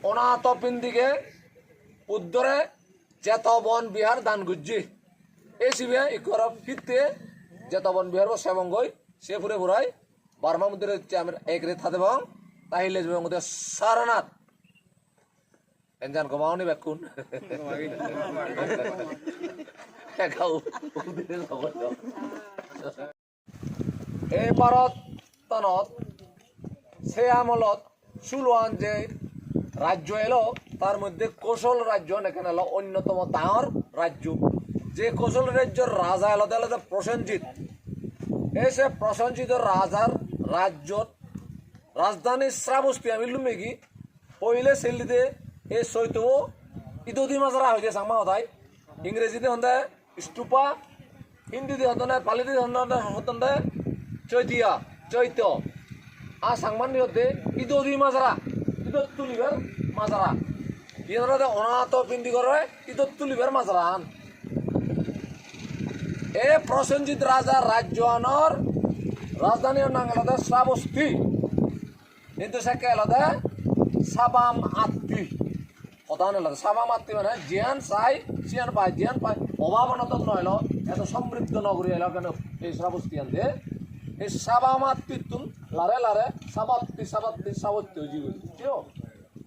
অনাথ পিন্দিকে উদ্দরে চেতবন বিহার দান গুজ্জি এই শিবে ইকর ফিরতে চেতবন বিহার সেবং গই সে ফুরে ফুরাই বার্মা মন্দিরে আমি এক রে থাতে বং তাহিলে যাবে মধ্যে সারনাথ এনজান কমাওনি বেকুন এই ভারত তনত সে আমলত সুলওয়ান যে রাজ্য এলো তার মধ্যে কৌশল রাজ্য এখানে এলো অন্যতম ডাঙর রাজ্য যে কৌশল রাজ্যের রাজা এলো তাহলে প্রসেনজিৎ এসে প্রসেনজিৎ রাজার রাজ্য রাজধানী শ্রাবস্তি আমি লুমেগি পहिले সেলিতে এই সৈত ইদুদি মাজরা হয়ে গেছে আমার হতাই ইংরেজিতে হতে স্তূপা হিন্দিতে হতে পালিতে হতে চৈতিয়া চৈত্য আর সাংমানি হতে ইদুদি মাজরা ইদত তুলিবার মাজরা ইয়ে অনাথ পিন্দি করে ইদত তুলিবার মাজরা আন এ প্রসেনজিৎ রাজা রাজ্য আনর রাজধানীর নাম আলাদা শ্রাবস্তি কিন্তু সে কে আলাদা সাবাম আত্মি প্রধান আলাদা সাবাম আত্মি মানে জিয়ান চাই সিয়ান পায় জিয়ান পায় অভাব অনতন নইল এত সমৃদ্ধ নগরী এলো কেন এই শ্রাবস্তি আনতে এই সাবাম আত্মি তুন লারে লারে সাবাত্তি সাবাত্তি সাবত্তি হজি গই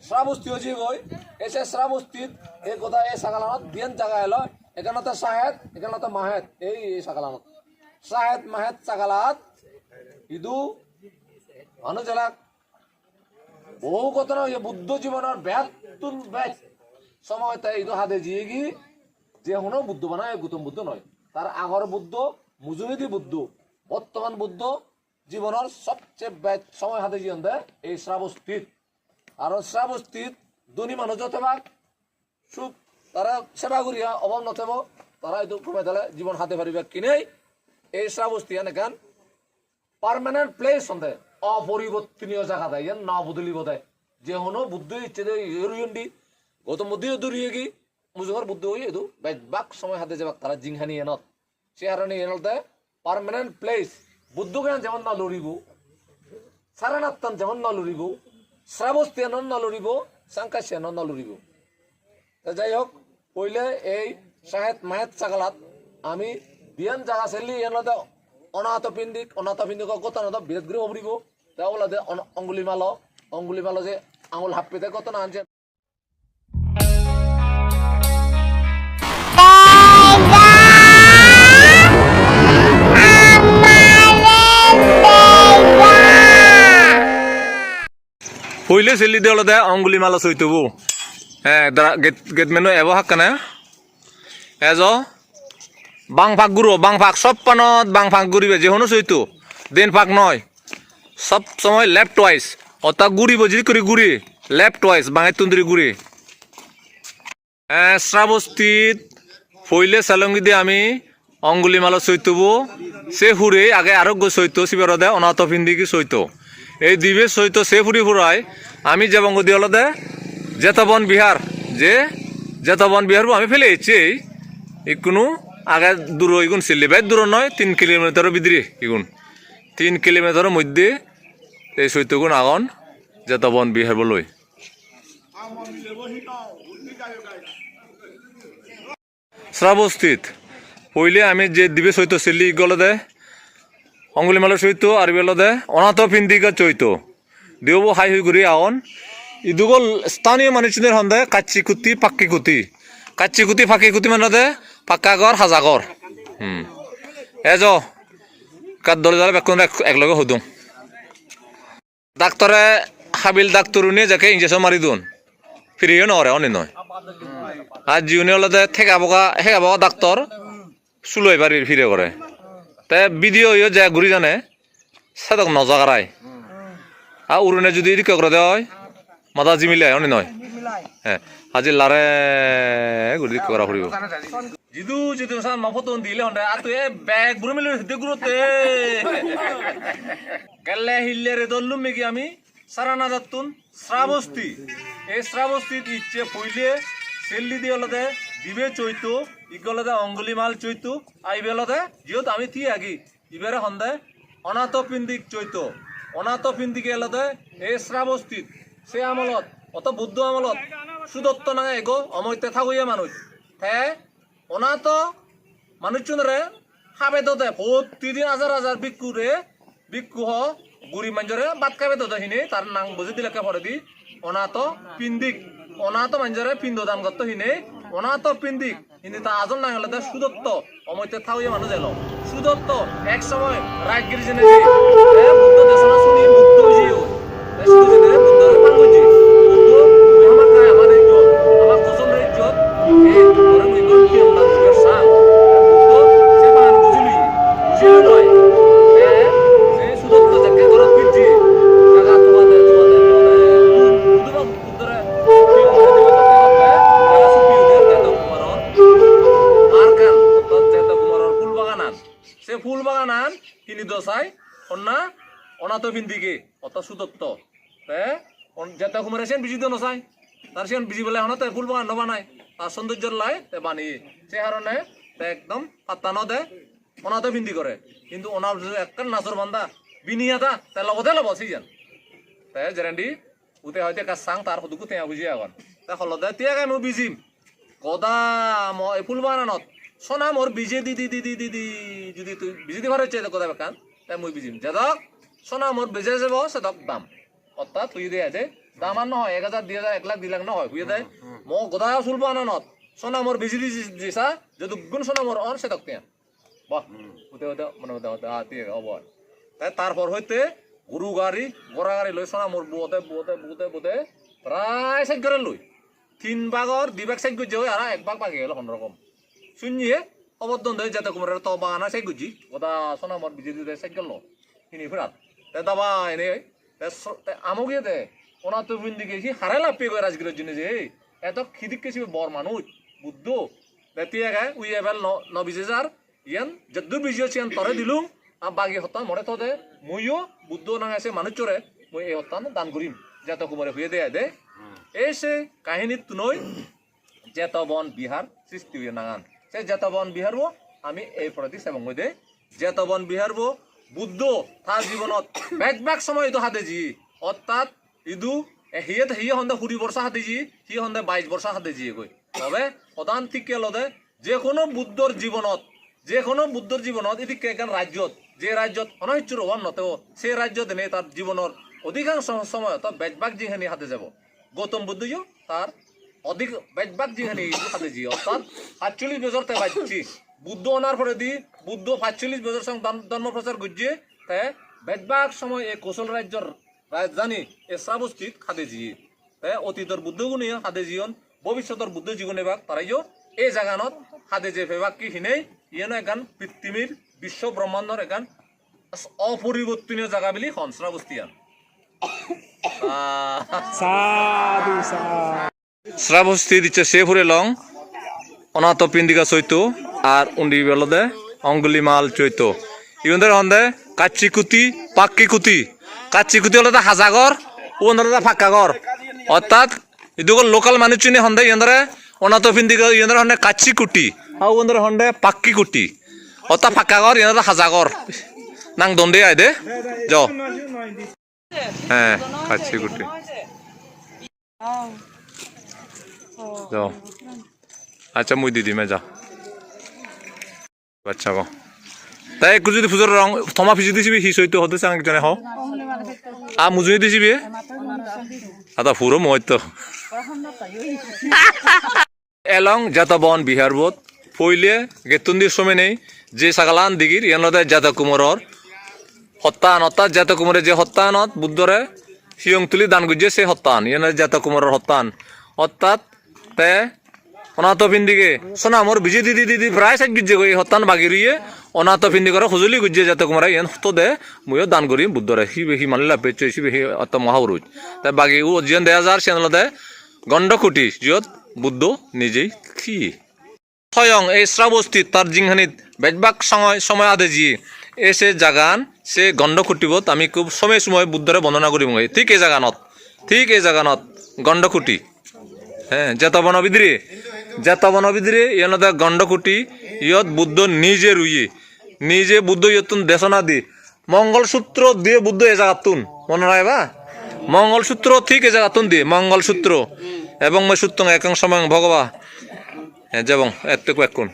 শ্রাবস্তি হজি গই এসে শ্রাবস্তিত এই কথা এই সাগালানত বিয়ান জায়গা এলো এখানে তো শাহেদ এখানে তো মাহেদ এই সাগালানত শাহেদ মাহেদ সাগালাত ইদু অনুজলাক বহু কথা বুদ্ধ জীবনের ব্যাতুন ব্যাচ সময় তাই ইদু হাতে জিয়েগি যে হনো বুদ্ধ বানায় গৌতম বুদ্ধ নয় তার আগর বুদ্ধ মুজুরিদি বুদ্ধ বর্তমান বুদ্ধ জীবনের সবচেয়ে ব্যাচ সময় হাতে জিয়ন দেয় এই শ্রাবস্তিত আর শ্রাবস্তিত ধনী মানুষ যতবাক সুখ তারা সেবা করিয়া অভাব নথেব তারা এই কমে দিলে জীবন হাতে পারিবে কিনেই এই শ্রাবস্তি এখান পার্মানেন্ট প্লেস হতে অপরিবর্তনীয় জায়গা দেয় না বদলিব দেয় যে হনো বুদ্ধ ইচ্ছে দেয়ি গৌতম বুদ্ধ দূরিয়ে গি মুজুর বুদ্ধ হই এদু বাক সময় হাতে যাবাক তারা জিংহানি এনত সে হারানি এনত দেয় পার্মানেন্ট প্লেস বুদ্ধ জ্ঞান যেমন না লড়িব সারানাত্তান যেমন না লড়িব শ্রাবস্তি এন না লড়িব সাংকাশি এন না লড়িব যাই হোক পहिले এই শাহেদ মাহেদ চাগালাত আমি বিয়ান জায়গা চেলি এনতে অনাথ পিণ্ডিক কত না বিরাট গৃহ ফুরিব তাহলে অঙ্গুলিমাল যে আঙুল হাত পেতে কত না আনছে পहिले চেলি দিয়ে দে অঙ্গুলিমাল চৈতব হ্যাঁ গেট মেনু এব হাক্কানে এজ বাং ফাঁক গুরু বাং ফাঁক সব পানত বাং ফাঁক গুড়িবে যে হনো চৈতো দেন ফাঁক নয় সব সময় লেফট ওয়াইস অতা গুড়িব যদি করে গুড়ি লেফট ওয়াইস বাঙে তুন্দরি গুড়ি শ্রাবস্তিত পहिले চালঙ্গি দিয়ে আমি অঙ্গুলিমাল চৈতব সে ফুরে আগে আরোগ্য চৈত শিবের দে অনাথ পিন্দিকি চৈত এই দিবে চৈত সে ফুরি ফুরাই আমি যাবঙ্গ দিয়ে দে জেতবন বিহার যে জেতবন বিহার আমি ফেলে এসেছি কোনো আগে দূর এগুন ছিল বেশ দূর নয় 3 কিলোমিটারের ভিতরে এগুন 3 কিলোমিটারের মধ্যে এই চৈতগুণ আগন জেতবন বিহার বলই শ্রাবস্তিত পहिले আমি যে দিবে চৈত ছিলি গলে দে অঙ্গুলিমালের চৈত আর বেল দে অনাথ পিন্দিকা চৈত দেব হাই হয়ে ঘুরি আগন ইদুগল স্থানীয় মানুষদের হন্দে কাচ্চি কুতি পাক্কি কুতি কাচ্চি কুতি ফাঁকি কুতি মানে দে পাক্কা ঘর হাজা ঘর এজ কার দলে দলে বেকুন একলগে হদুম ডাক্তরে হাবিল ডাক্তর নিয়ে যাকে ইঞ্জেকশন মারি দুন ফিরিয়ে নরে অনে নয় আর জিউনি হলে ঠেকা বকা ডাক্তর চুলই বাড়ি ফিরে করে তাই ভিডিও ইয়ে যায় ঘুরি জানে সেদক নজাগারায় আর উড়নে যদি এদিকে করে দেওয়া হয় মাথা জিমিলে অনে নয় হ্যাঁ আজি লারে গুড়ি করা ফুরিব জিদু জিদু সান মফতন দিলে হন্ডা আর তুই ব্যাগ বুড়ো মিলে হিতে গুরুতে কেলে হিল্লে রে দল্লুম মেকি আমি সারানা যাতুন শ্রাবস্তি এই শ্রাবস্তিত ইচ্ছে পইলে সেল্লি দিয়ে হলদে দিবে চৈত ইগলদে অঙ্গুলিমাল চৈত আইবেলদে জিওত আমি থি আগি ইবেরে হন্দে অনাথ পিন্দিক চৈত অনাথ পিন্দিকে এলদে এই শ্রাবস্তিত সে আমলত অত বুদ্ধ আমলত সুদত্ত নাঙে এগো অমৈতে থাকুয়ে মানুষ হে ওনা তো মানুষজনরে খাবে তো দে প্রতিদিন হাজার হাজার বিক্ষু হ গুড়ি মানুষরে বাদ খাবে তো হিনে তার নাং বুঝে দিলে পরে দি ওনা তো পিন্দিক ওনা তো মানুষরে পিণ্ড দান করতো হিনে ওনা তো পিন্দিক কিন্তু তা আজন নাঙলে দে সুদত্ত অমৈতে থাকুয়ে মানুষ এলো সুদত্ত এক সময় রাজগিরি জেনে বুদ্ধ দেশনা শুনি বুদ্ধ হয়েছে শুধু জেনে বুদ্ধ পান করছে বুদ্ধ আমার খায় আমার ইজ্জত আমার ফসল ইজ্জত এই ধরে মুইগর কি আমরা মুইগর সাং বুদ্ধ সে পান বুঝিলি নয় সে সুদত্ত যাকে ধরে পিজি জায়গা তোমাদের বুদ্ধ বুদ্ধরে কি মনে দেবে জায়গা সুপিও দে জায়গা কুমারর আর কান অত জায়গা কুমারর ফুল বাগানান সে ফুল বাগানান কিনি দসাই অনা তো বিন্দিকে অত সুদত্ত যেটা কুমারে সেন বিজি দিও নসাই তার সেন বিজি বলে হনা ফুল বাগান নবানাই তার সৌন্দর্যের লাই বানিয়ে সে কারণে একদম পাত্তা ন দে অনা তো বিন্দি করে কিন্তু ওনার একটা নাচর বান্ধা বিনিয়াতা তার লগতে লব সিজন তাই জেরেন্ডি উতে হয়তো কাজ সাং তার সদুকু তেয়া বুঝি এখন তা হলদে তিয়াকে মই বিজিম কদা মই ফুল বাগানত সোনা মোর বিজে দি দি দি দি দি দি যদি তুই বিজে দি ভারে কথা বেকান তাই মই বিজিম যেদক সোনা মোর বেজে যাব সেদক দাম অর্থাৎ হুই দিয়ে আছে দাম আর নহয় 1000 2000 1 লাখ 2 লাখ নহয় হুই দেয় ম গদা ফুল বাগানত সোনা মোর বিজে দি দিছা যদি গুণ সোনা মোর অন সেদক তিয়া বাহ উতে উতে মনে উতে আতি অবয় তাই তারপর হইতে গরু গাড়ি গড়া গাড়ি লই সোনা মোর বুতে প্রায় সাইড করে লই 3 ভাগর 2 ভাগ সাইড গুজে হই আর 1 ভাগ বাকি গেল কোন রকম শুনিয়ে অবদ্দন দই যাতে কুমারের তো বাগানা সাইড গুজি গদা সোনা মোর বিজে দি সাইড গেল কিনি ফিরাত তে দাবা এনে তে আমগিয়ে দে ওনা তো বিন্দি গেছি হারাই লাভ পেয়ে রাজগিরের জন্য যে এত খিদিক কেছি বর মানুষ বুদ্ধ তেতিয়া গায় উই এবেল ন বিজে যার ইয়ান যদ্দুর বিজয় চিয়ান তরে দিলুম আর বাকি হত্যান মরে তো দে মইও বুদ্ধ নাঙাইছে মানুষ চরে মই এই হত্যান দান করিম যেত কুমারে হুয়ে দেয় দে এই সে কাহিনীত নই জেতবন বিহার সৃষ্টি হয়ে নাঙান সে জেতবন বিহারবো আমি এই প্রতি সেবং দে জেতবন বিহারবো বুদ্ধ তার জীবনত বেগ সময় তো হাতে জি অর্থাৎ ইদু হিয়ে হন্দে 20 বর্ষ হাতে জি হি হন্দে 22 বর্ষ হাতে জি কই তবে প্রধান ঠিক লদে যে কোনো বুদ্ধর জীবনত এদিকে একখান রাজ্যত যে রাজ্যত অনহিচ্ছুর অভাব নতেও সেই রাজ্যত এনে তার জীবনের অধিকাংশ সময় তো বেজবাগ যিখানি হাতে যাব গৌতম বুদ্ধও তার অধিক বেজবাগ যিখানি হাতে জি অর্থাৎ 48 বছর তে বাজছি বুদ্ধ অনার পরে দি বুদ্ধ 45 বছর সঙ্গে ধর্ম প্রচার করছে তে বেজবাগ সময় এই কৌশল রাজ্যর রাজধানী এ শ্রাবস্তিত হাতে জি তে অতীতর বুদ্ধগুণী হাতে জীবন ভবিষ্যতের বুদ্ধ জীবনে বাক তারাইও এই জাগানত হাতে যে ফেবাক কি হিনেই ইয়েন এখান পৃথিবীর বিশ্ব ব্রহ্মাণ্ডর এখান অপরিবর্তনীয় জায়গা বলি হংসরা বস্তিয়ান শ্রাবস্তি দিচ্ছে সে ফুরে লং অনাথ পিন্দিকা চৈত আর উন্ডি বেলদে অঙ্গুলি মাল চৈত ইউনদের হন্দে কাচ্চিকুতি পাক্কিকুতি কাচ্চিকুতি হলে হাজাগর ও ফাঁকাগর অর্থাৎ ইদুগর লোকাল মানুষ চিনি হন্দে ইয়েন্দরে অনাথ পিন্দিকা ইয়েন্দরে হন্দে কাচ্চিকুটি আর ওন্দরে হন্দে পাক্কিকুটি অর্থাৎ ফাঁকাগর ইয়েন্দরে হাজাগর নাং দন্দে আয় দে য হ্যাঁ কাচ্চিকুটি যাও আচ্ছা মুই দিদি মে যা আচ্ছা গো তাই একটু যদি ফুজোর রং থমা ফিজি দিছিবি হি সইতো হতে চাং একজনে হও আ মুজুই দিছিবি আদা ফুরো মই তো এলং জাতবন বিহারবোধ ফইলে গেতুন্দির সময় নেই যে সাগালান দিগির ইয়ানতে জাতা কুমরর হত্যান অর্থাৎ জাতা কুমরের যে হত্যানত বুদ্ধরে হিয়ং তুলি দান গুজে সে হত্যান ইয়ানের জাতা কুমরর হত্যান অর্থাৎ তে অনাথ পিন্দিকে সোনা মোর বিজে দিদি দিদি প্রায় সাইড গুজে গই হত্যান বাগিরিয়ে অনাথ পিন্দি করে খুজুলি গুজে জাতা কুমরা ইয়ান তো দে মইও দান করি বুদ্ধরে হি বেহি মানলা পেচ হি বেহি অত মহাবরুজ তাই বাকি ও জিয়ন 2000 সেনলতে গণ্ডকুটি জিয়ত বুদ্ধ নিজেই খি স্বয়ং এই শ্রাবস্তি তার জিংহানিত বেজবাক সময় আদে জি এসে জাগান সে গণ্ডকুটিবত আমি খুব সময় বুদ্ধরে বর্ণনা করিম ঠিক এই জাগানত গণ্ডকুটি হ্যাঁ জেতবনবিদ্রে ইয়ানদা গণ্ডকুটি ইয়ত বুদ্ধ নিজে বুদ্ধ ইয়তুন দেশনা দি মঙ্গলসূত্র দিয়ে বুদ্ধ এ জাগাতুন মনে রাখবা মঙ্গলসূত্র ঠিক এ জায়গা তুন দিয়ে মঙ্গলসূত্র এবং মই সূত্র একাংশ ভগবা যেবং এত কোন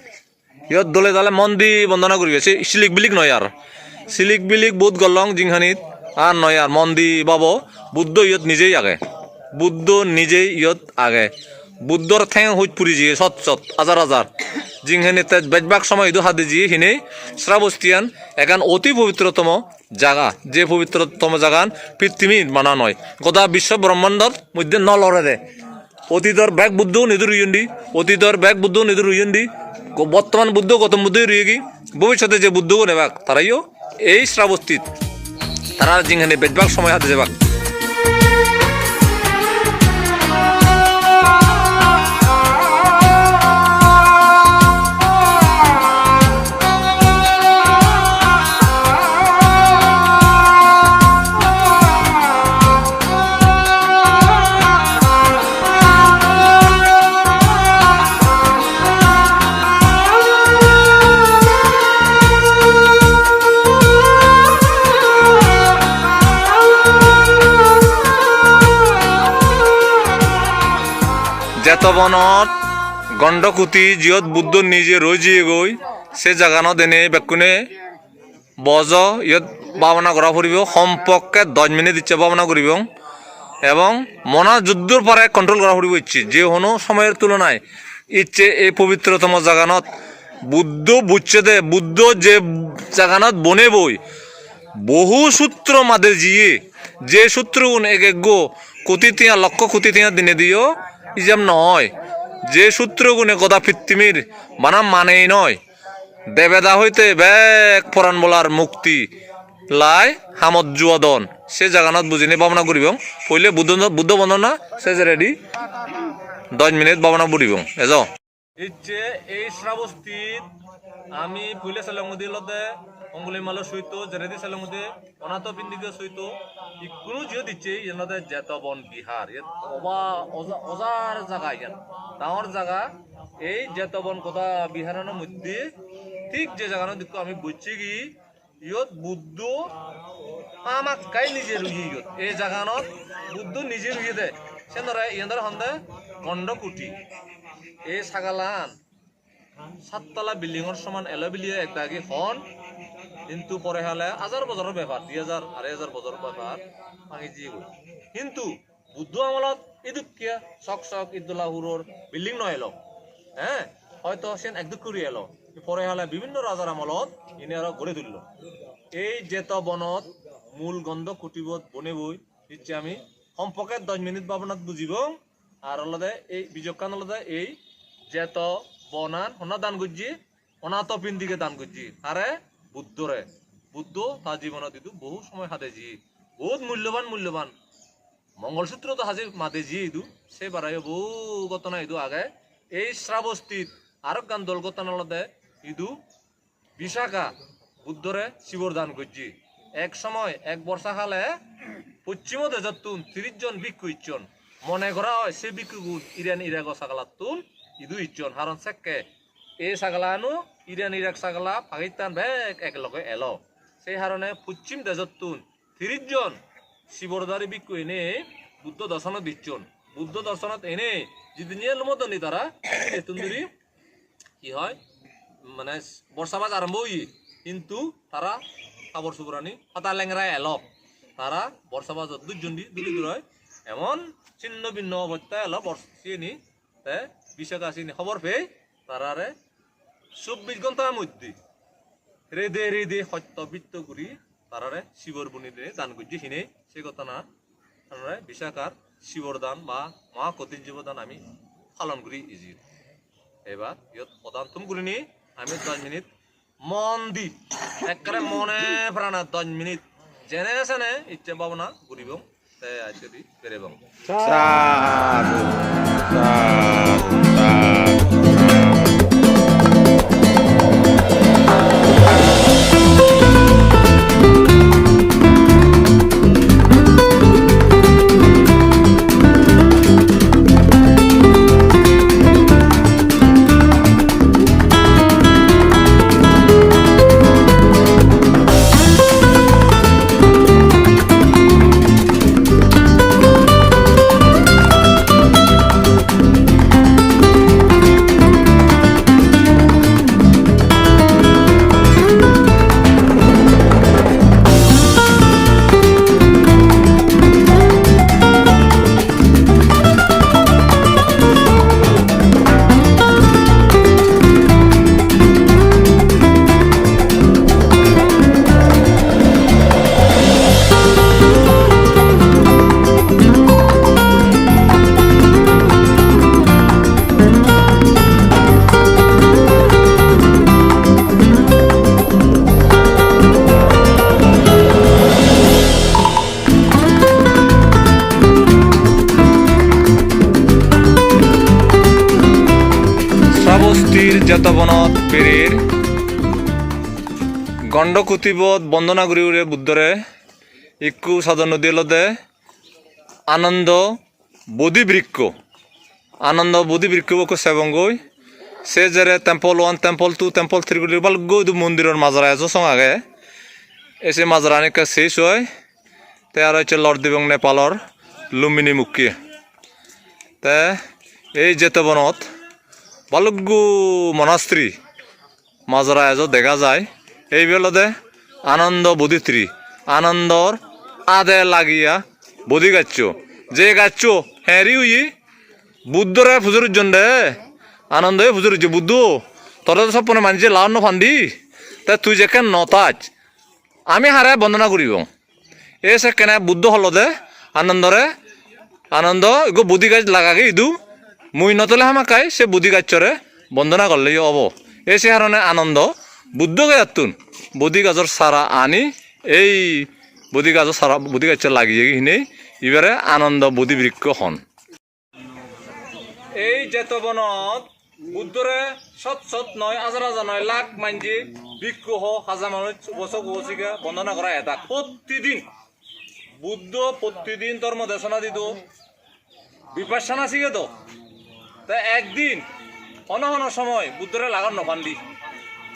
ইয়ত দলে দালে মন্দি বন্দনা করি আছে সিলিক বিলিক নয় আর সিলিক বিলিক বুধ গলং জিংহানিত আর নয় আর মন্দি বাব বুদ্ধ ইয়ত নিজেই আগে বুদ্ধ নিজেই ইয়ত আগে বুদ্ধর ঠেং হুইত পুরি জিয়ে সৎ সৎ হাজার হাজার জিংহানিতে বেজবাক সময় ইদু হাতে জিয়ে হিনে শ্রাবস্তিয়ান এখান অতি পবিত্রতম জায়গা যে পবিত্রতম জাগান পৃথিবীর মানা নয় গোটা বিশ্ব ব্রহ্মাণ্ডর মধ্যে ন লড়ে দে অতীতর ব্যাগ বুদ্ধ নিদুর ইয়ন্দি অতীতর ব্যাগ বুদ্ধ নিদুর ইয়ন্দি বর্তমান বুদ্ধ গৌতম বুদ্ধই রয়ে গি ভবিষ্যতে যে বুদ্ধ নেবাক তারাইও এই শ্রাবস্তিত তারা জিংহানি বেজবাক সময় হাতে যাবাক যেতবনত গণ্ডকুটি জিয়ত বুদ্ধ নিজে রই জিয়ে গই সে জাগানো দেনে বেকুনে বজ ইয়ত ভাবনা করা ফুরিব সম্পর্কে 10 মিনিট ইচ্ছে ভাবনা করিব এবং মনা যুদ্ধর পরে কন্ট্রোল করা ফুরিব ইচ্ছে যে হনো সময়ের তুলনায় ইচ্ছে এই পবিত্রতম জাগানত বুদ্ধ বুঝছে দে বুদ্ধ যে জাগানত বনে বই বহু সূত্র মাদে জিয়ে যে সূত্রগুণ এক গো কোটি তিয়া লক্ষ কোটি তিয়া দিনে দিও ইজাম নয় যে সূত্রগুণে গদা পৃথিবীর বানাম মানেই নয় দেবেদা হইতে ব্যাগ পরাণ বলার মুক্তি লাই হামদ জুয়াদন সে জাগানত বুঝিনি ভাবনা করিব পইলে বুদ্ধ বন্দনা সে যে রেডি 10 মিনিট ভাবনা বুড়িব এজ ইচ্ছে এই শ্রাবস্তিত আমি পইলে সেলমুদি লতে অঙ্গুলি মালো সইতো জেরেদি সেলমুদি অনাথ বিন্দিকে সইতো ইকুনো জিও দিচ্ছে ইয়ানতে জেতবন বিহার অজার জায়গা ইয়ান ডাঙর জায়গা এই জেতবন কথা বিহারের মধ্যে ঠিক যে জায়গানো দেখো আমি বুঝছি কি ইয়ত বুদ্ধ আমাক কাই নিজে রুহি ইয়ত এই জায়গানত বুদ্ধ নিজে রুহি দে সেন্দরে ইয়ানদের হন্দে গণ্ডকুটি এই ছাগালান 7 তলা বিল্ডিংর সমান এলো বিলিয়ে এক দাগি হন কিন্তু পরে হলে 1000 বছরের ব্যাপার 2000 2500 বছরের ব্যাপার আমি জি কিন্তু বুদ্ধ আমলত ইদুকিয়া শক ইদুল্লাহুরর বিল্ডিং নয় এলো হ্যাঁ হয়তো সেন একদুক করে এলো পরে হলে বিভিন্ন রাজার আমলত ইনি আরো গড়ে তুলল এই যেত বনত মূল গন্ধ কুটিবত বনে বই ইচ্ছে আমি সম্পর্কে 10 মিনিট ভাবনাত বুঝিব আর আলাদা এই বিজকান আলাদা এই যেত বনান হনা দান গুজি অনাথ পিন্দিকে দান গুজি আরে বুদ্ধরে বুদ্ধ তার জীবনত দিদু বহু সময় হাতে জি বহুত মূল্যবান মঙ্গলসূত্র তো হাজির মাতে জি ইদু সে বারাই বহু ঘটনা ইদু আগে এই শ্রাবস্তিত আরক গান দল ঘটনা আলাদা ইদু বিশাখা বুদ্ধরে শিবর দান গুজি এক সময় এক বর্ষাকালে পশ্চিম দেশতুন 30 জন ভিক্ষু ইচ্ছন মনে করা হয় সে ভিক্ষুগুণ ইরান ইরাক সাগালাতুন ইদু ইচ্ছন হারন সেককে এই সাগলানো ইরান ইরাক সাগলা পাকিস্তান ব্যাগ একলগে এলো সেই হারণে পশ্চিম দেশতুন 30 জন শিবরদারি ভিক্ষু এনে বুদ্ধ দর্শন দিচ্ছন বুদ্ধ দর্শনত এনে যদি নিয়ে মতনি তারা এতুন্দুরি কি হয় মানে বর্ষাবাজ আরম্ভ হই কিন্তু তারা খাবার সুবরানি পাতা লেংরা এলো তারা বর্ষাবাজ দুজন দূরে দূরে এমন ছিন্ন ভিন্ন অবস্থা এলো বর্ষিয়ে বিশাখা আসিনি খবর পেয়ে তারারে 24 ঘন্টার মধ্যে রেদে সত্যবিত্ত করি তারারে শিবর বনিতে দান করছি হিনে সে ঘটনা বিশাখার শিবর দান বা মহা কঠিন জীবদান আমি পালন করি ইজি এবার ইয়ত প্রদান তুম করিনি আমি 10 মিনিট মন দি একবারে মনে প্রাণা 10 মিনিট জেনে সেনে ইচ্ছে ভাবনা করিব তাই আজকে দি বেরেব যেতবনত পেরির গণ্ডকুতিবত বন্দনা করি উড়ে বুদ্ধরে ইকু সাধন নদী লদে আনন্দ বোধি বৃক্ষ বকো সেবঙ্গই সে জেরে টেম্পল 1 টেম্পল 2 টেম্পল 3 গুলি বালগো দু মন্দিরের মাজারা আছে সঙ্গে এসে মাজারা অনেক শেষ হয় তে আর হচ্ছে লর্ড দিবং নেপালর লুম্বিনী মুখী তে এই যেতবনত বালগো মনাস্ত্রী মাজারা এজো দেখা যায় এই বেলদে আনন্দ বোধিত্রী আনন্দর আদে লাগিয়া বোধি গাচ্ছ যে গাচ্ছ হ্যারি উই বুদ্ধরে ফুজুর জন্য আনন্দ ফুজুর বুদ্ধ তোরা তো সব মানুষে লাউন ফান্দি তা তুই যে কেন নতাজ আমি হারে বন্দনা করিব এ সে কেন বুদ্ধ হল দে আনন্দ এগো বুদ্ধি গাছ লাগাকে ইদু মুই নতলে হামাকাই সে বুদ্ধি গাছরে বন্দনা করলে হব এ সে হারণে আনন্দ বুদ্ধ গাতুন বুদ্ধি গাছর সারা আনি এই বুদ্ধি গাছ লাগিয়ে হিনে এবারে আনন্দ বুদ্ধি বৃক্ষ হন এই যেতবনত বুদ্ধরে শত নয় হাজার নয় লাখ মানজি বৃক্ষ হাজার মানুষ বছর বছরকে বন্দনা করা এটা প্রতিদিন বুদ্ধ প্রতিদিন ধর্ম দেশনা দিত বিপাশনা শিখে তো তা একদিন অনহন সময় বুদ্ধরে লাগান নফান্দি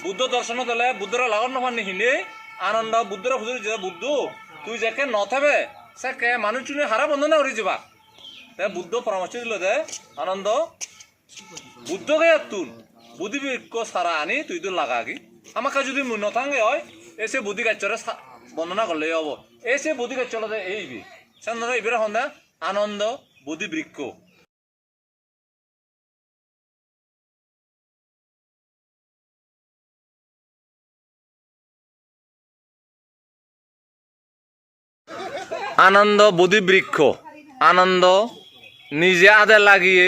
বুদ্ধ দর্শন দিলে বুদ্ধরে লাগান নফান্দি হিনে আনন্দ বুদ্ধরে খুঁজে যে বুদ্ধ তুই যাকে নথাবে সে কে মানুষ চুনে হারা বন্দনা করে যাবা তাই বুদ্ধ পরামর্শ দিল যে আনন্দ বুদ্ধকে তুন বুদ্ধি বৃক্ষ সারা আনি তুই তো লাগাগি আমাকে যদি নথাঙ্গে হয় এসে বুদ্ধি কার্যরে বন্দনা করলে হব এসে বুদ্ধি কার্য এইবি সে এবারে হন্দা আনন্দ বুদ্ধি বৃক্ষ আনন্দ বুদ্ধি বৃক্ষ আনন্দ নিজে আদে লাগিয়ে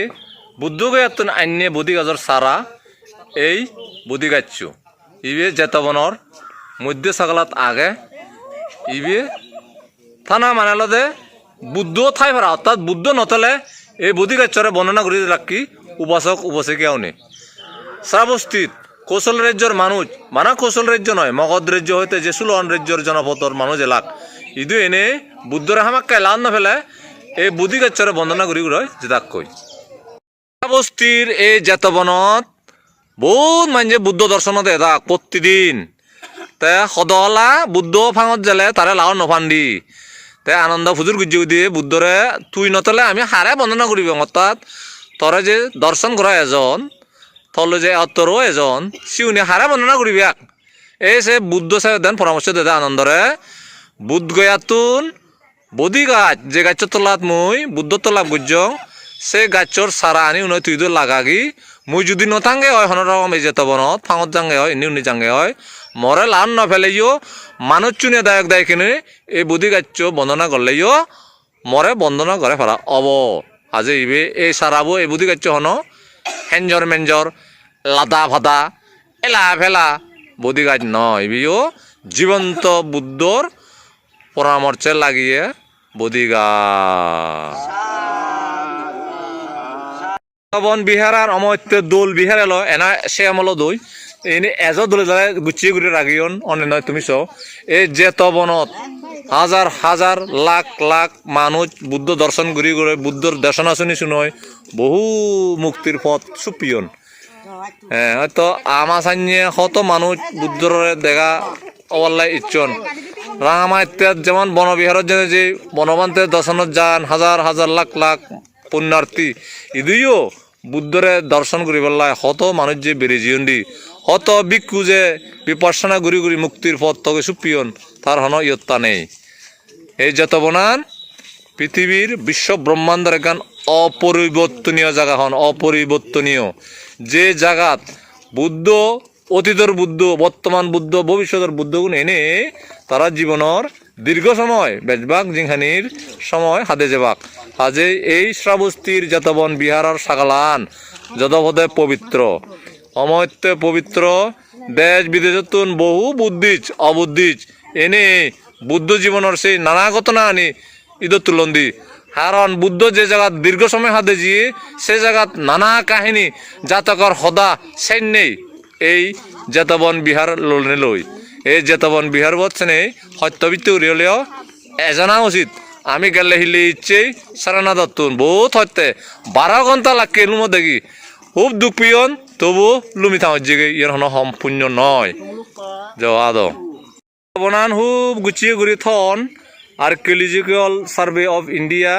বুদ্ধকে আইনে বুদ্ধি গাছর সারা এই বুদ্ধি গাছ ইবে যেতবনর মধ্য সকালত আগে ইবে থানা মানাল দে বুদ্ধ থাই পারা অর্থাৎ বুদ্ধ নতলে এই বুদ্ধি গাছরে বর্ণনা করে রাখি উপাসক উপাসিকাও নে শ্রাবস্থিত কৌশল রাজ্যর মানুষ মানা কৌশল রাজ্য নয় মগধ রাজ্য হইতে যে সুলন রাজ্যর জনপদর মানুষ এলাক ইদু এনে বুদ্ধরে হামাক্কা লান না ফেলে এই বুদ্ধি গাছরে বন্দনা করি যেতাক কই বস্তির এই যেতবনত বহুত মানে বুদ্ধ দর্শনত এটা প্রতিদিন তে সদহলা বুদ্ধ ফাঙত জেলে তারে লাও নফান্দি তে আনন্দ ফুজুর গুজি দিয়ে বুদ্ধরে তুই নতলে আমি হারে বন্দনা করিব অর্থাৎ তরে যে দর্শন করা এজন তলে যে অতরও এজন সিউনি হারে বন্দনা করিবি এই সে বুদ্ধ সাহেব দেন পরামর্শ দে আনন্দরে বুধ গয়াতুন বদি গাছ যে গাছ তলাত মুই বুদ্ধ তলাপ গুজ সে গাছর সারা আনি উনি তুই লাগাগি মুই যদি নথাঙ্গে হয় হনরকম এই যেতবনত ফাঙত জাঙ্গে হয় এনে উনি জাঙ্গে হয় মরে লান ন ফেলেইও মানুষ চুনে দায়ক দায় কিনে এই বুদ্ধি গাছ বন্দনা করলেইও মরে বন্দনা করে ফেলা অব আজি ইবে এই সারাবো এই বুদ্ধি গাছ হন হেঞ্জর মেঞ্জর লাদা ফাদা এলা ফেলা বুদ্ধি গাছ নয় ইবিও জীবন্ত বুদ্ধর পরামর্শে লাগিয়ে বুদ্ধি গাছ বন বিহার আর অমত্য দোল বিহার এলো এনা সে আমল দই এনে এজো দলে যারা গুছিয়ে ঘুরে রাখিয়ন অনে নয় তুমি সব এই যেতবনত হাজার হাজার লাখ লাখ মানুষ বুদ্ধ দর্শন ঘুরি ঘুরে বুদ্ধর দর্শনা শুনি শুনয় বহু মুক্তির পথ সুপিয়ন হ্যাঁ হয়তো আমা সাইনে কত মানুষ বুদ্ধর দেখা অবল্লাই ইচ্ছন রাঙামা ইত্যাদি যেমন বনবিহারের জন্য যে বনবান্তের দর্শনত যান হাজার হাজার লাখ লাখ পুণ্যার্থী ইদিও বুদ্ধরে দর্শন করি পেলাই হত মানুষ যে বেড়ে জিয়ন্দি হত ভিক্ষু যে বিপাসনা ঘুরি ঘুরি মুক্তির পথ তকে সুপিয়ন তার হন ইয়ত্তা নেই এই যেতবনান পৃথিবীর বিশ্ব ব্রহ্মাণ্ডের একখান অপরিবর্তনীয় জায়গা হন অপরিবর্তনীয় যে জায়গাত বুদ্ধ অতীতর বুদ্ধ বর্তমান বুদ্ধ ভবিষ্যতের বুদ্ধগুণ এনে তারা জীবনের দীর্ঘ সময় বেজবাক জিংহানির সময় হাদে যাবাক আজে এই শ্রাবস্তির যেতবন বিহারের সাগালান যদপদে পবিত্র অমত্য পবিত্র দেশ বিদেশতুন বহু বুদ্ধিজ অবুদ্ধিজ এনে বুদ্ধ জীবনের সেই নানা ঘটনা আনি ঈদত তুলন্দি কারণ বুদ্ধ যে জায়গাত দীর্ঘ সময় হাতে যিয়ে সে জায়গাত নানা কাহিনী জাতকর সদা সৈন্যই এই জেতবন বিহার লনে লই এই জেতবন বিহার বচ্চনে সত্যবিত্ত উড়িয়লেও এজনা উচিত আমি গেলে হিলে ইচ্ছেই সারানা দত্তুন বহুত সত্যে 12 ঘন্টা লাগে লুমো দেখি খুব দুঃখ পিয়ন তবু লুমি থামার জিগে ইয়ার হন সম্পূর্ণ নয় জবাদ বনান খুব গুছিয়ে ঘুরি থন আর্কিওলজিক্যাল সার্ভে অফ ইন্ডিয়া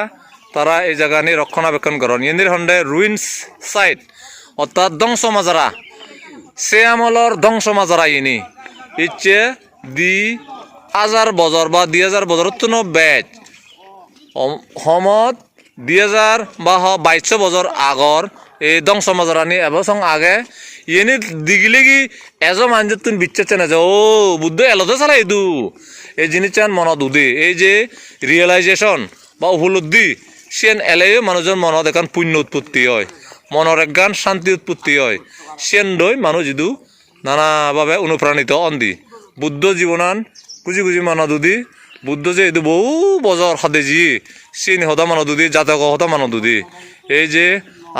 তারা এই জায়গা নিয়ে রক্ষণাবেক্ষণ করেন ইন্দির হন্ডে রুইন্স সাইট অর্থাৎ ধ্বংস মাজারা সে আমলর ধ্বংস মাজারা ইনি ইচ্ছে 2000 বছর বা 2000 বছর তো বেচ সমত 2000 বা 2200 বছর আগর এই ধ্বংস মাজারানি এবছর আগে ইনি দিগিলে কি এজো মানুষ তুমি বিচ্ছেছে না যে ও বুদ্ধ এলতে চালাই দু এই জিনিস চান মনত উদে এই যে রিয়েলাইজেশন বা উপলব্ধি সেন এলেও মানুষজন মনত এখন পুণ্য উৎপত্তি হয় মনের একগান শান্তি উৎপত্তি হয় সেন দই মানুষ যদু নানাভাবে অনুপ্রাণিত অন্দি বুদ্ধ জীবনান কুজি কুজি মানব দুদি বুদ্ধ যে এই বহু বছর হাতে জি সিন হতা মানব দুদি জাতক হতা মানব দুদি এই যে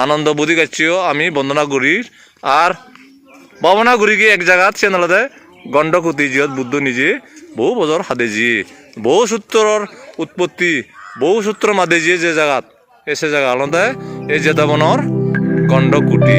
আনন্দ বুদ্ধি গাছিও আমি বন্দনা করি আর ভাবনা করি কি এক জায়গাত সে নালাদে গণ্ডকুতি জিয়ত বুদ্ধ নিজে বহু বছর হাতে জি বহু সূত্রর উৎপত্তি বহু সূত্র মাদে যে জায়গাত এসে জায়গা আলাদা এই জেতাবনের গণ্ডকুটি